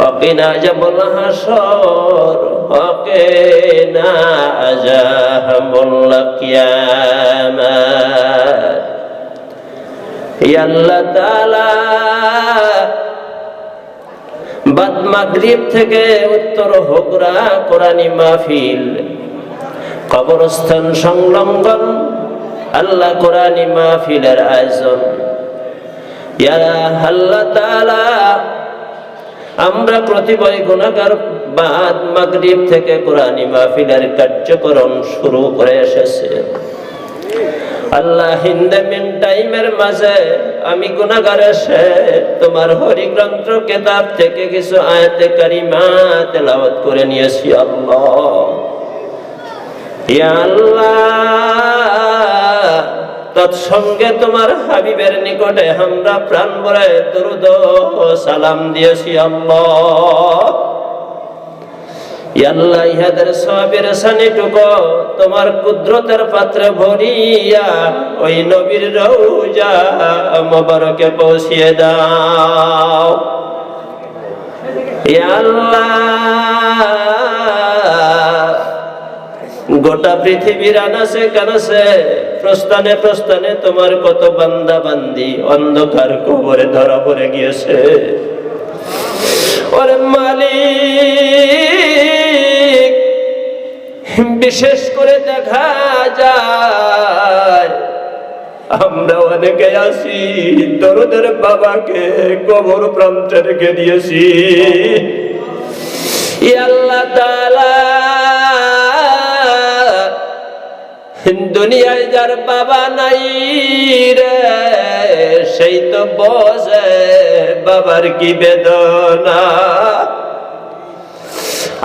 وقنا عذاب الحشر وقنا عذاب القيامة يا الله تعالى বাদ মাগরিব থেকে উত্তর হোগরা কোরআনী মাহফিল কবরস্থান সংলগ্ন আল্লাহ কোরআনী মাহফিলের আয়োজন ইয়া আল্লাহ তাআলা আমরা প্রতিবয় গুনাহগার বাদ মাগরিব থেকে কোরআনী মাহফিলের কার্যক্রম শুরু করে এসেছে আল্লাহ হিন্দে মিন টাইমের মাঝে আমি গুনাহগার এসে তোমার হরি গ্রন্থ কিতাব থেকে কিছু আয়াতে কারিমা তেলাওয়াত করে নিয়েছি আল্লাহ ইয়া আল্লাহ তৎসঙ্গে তোমার হাবিবের নিকটে আমরা প্রাণ ভরে দরুদ ও সালাম দিয়েছি আল্লাহ ইয়া আল্লাহ ইহাদের সওয়াবের সানিটুকু তোমার কুদরতের পাত্রে ভরিয়া ওই নবীর রওজা মোবারকে পৌঁছিয়ে দাও ইয়া আল্লাহ গোটা পৃথিবীর আনাসে কানাসে প্রস্থানে প্রস্থানে তোমার কত বান্দা বান্দি অন্ধকার কবরে ধরা পড়ে গিয়েছে ওরে মালিক বিশেষ করে দেখা যায় আমরা অনেকে আছি দরদের বাবাকে কবর প্রান্তে রেখে দিয়েছি ইয়া আল্লাহ তাআলা দুনিয়ায় যার বাবা নাই রে সেই তো বোঝে বাবার কি বেদনা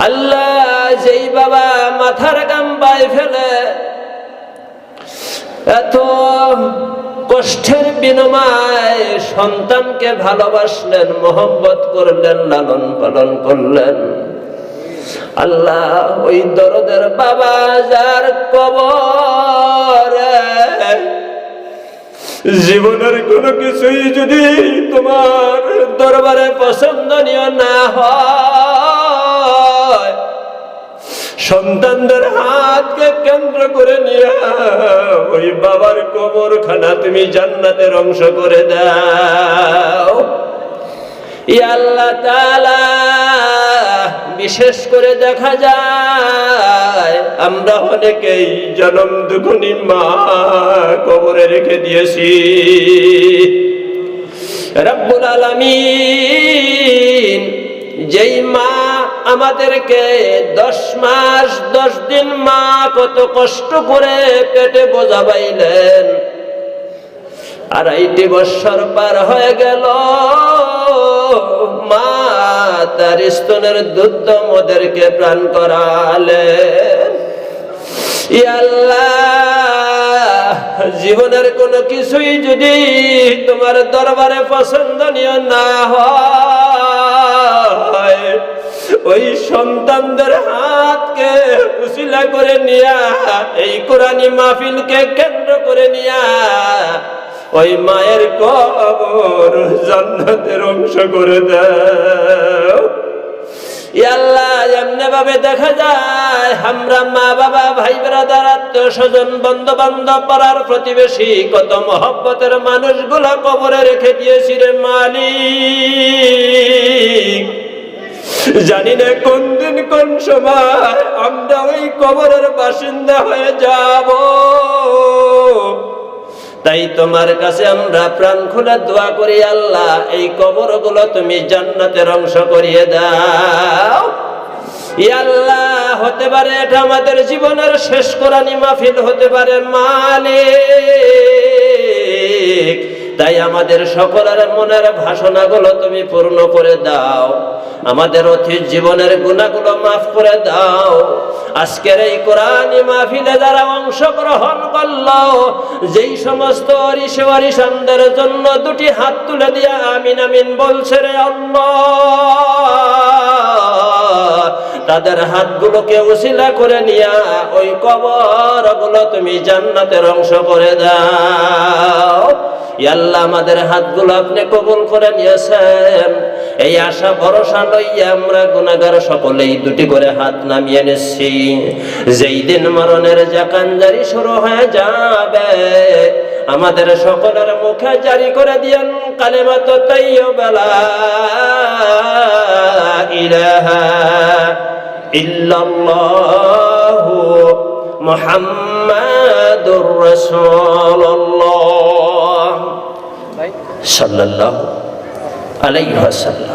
আল্লাহ যেই বাবা মাথার গাম বাইয়ে ফেলে এত কষ্টের বিনিময়ে সন্তানকে ভালোবাসলেন মোহব্বত করলেন লালন পালন করলেন আল্লাহ ওই দরদের বাবা যার কবরে জীবনের কোনো কিছুই যদি তোমার দরবারে পছন্দনীয় না হয় সন্তানদের হাতকে কেন্দ্র করে নিয়ে ওই বাবার কবরখানা তুমি জান্নাতের অংশ করে দাও ইয়া আল্লাহ তাআলা বিশেষ করে দেখা যায় আমরা অনেকেই জনম দুঃখী মা কবরে রেখে দিয়েছি রব্বুল আলামিন যেই মা আমাদেরকে 10 মাস 10 দিন মা কত কষ্ট করে পেটে বোঝা বাইলেন 2.5 বছর পার হয়ে গেল মা তার স্তনের দুধ মোদেরকে প্রাণ করালেন ইয়া আল্লাহ জীবনের কোনো কিছুই যদি তোমার দরবারে পছন্দনীয় না হয় ওই সন্তানদের হাতকে উসিলা করে নিয়া এই কোরআনী মাহফিলকে কেন্দ্র করে নিয়া ওই মায়ের কবর জান্নাতের অংশ করে দাও ইয়া আল্লাহ এমনি ভাবে দেখা যায় আমরা মা বাবা ভাই ব্রাদার আত্মীয় স্বজন বন্ধু বান্ধব পাড়ার প্রতিবেশী কত মহব্বতের মানুষগুলা কবরে রেখে দিয়েছি রে মালিক জানি না কোন দিন কোন সময় আমরা ওই কবরের বাসিন্দা হয়ে যাব তাই তোমার কাছে আমরা প্রাণ খুলে দোয়া করি আল্লাহ এই কবরগুলো তুমি জান্নাতের অংশ করিয়ে দাও ইয়া আল্লাহ হতে পারে এটা আমাদের জীবনের শেষ কোরআনী মাহফিল হতে পারে মালিক তাই আমাদের সকলের মনের বাসনাগুলো তুমি পূর্ণ করে দাও আমাদের অতীত জীবনের গুনাহগুলো মাফ করে দাও আজকের এই কোরআনী মাহফিলে যারা অংশগ্রহণ করলো যেই সমস্ত ওয়ারিসানদের জন্য 2টি হাত তুলে দিয়ে আমিন আমিন বলছে রে আল্লাহ তাদের হাতগুলোকে উসিলা করে নিয়া ওই কবরগুলো তুমি জান্নাতের অংশ করে দাও ইয়া আল্লাহ আমাদের হাতগুলো আপনি কবুল করে নিয়েছেন। এই আশা ভরসা লইয়া আমরা গুনাহগার সকলেই দুটি করে হাত নামিয়ে নিচ্ছি। যেই দিন মরণের জাকানজারি শুরু হয়ে যাবে, আমাদের সকলের মুখে জারি করে দিয়েন কালিমাত তাইয়্যিবা লা ইলাহা ইল্লাল্লাহু মুহাম্মাদুর রাসূলুল্লাহ সাল্লাল্লাহু আলাইহি ওয়াসাল্লাম।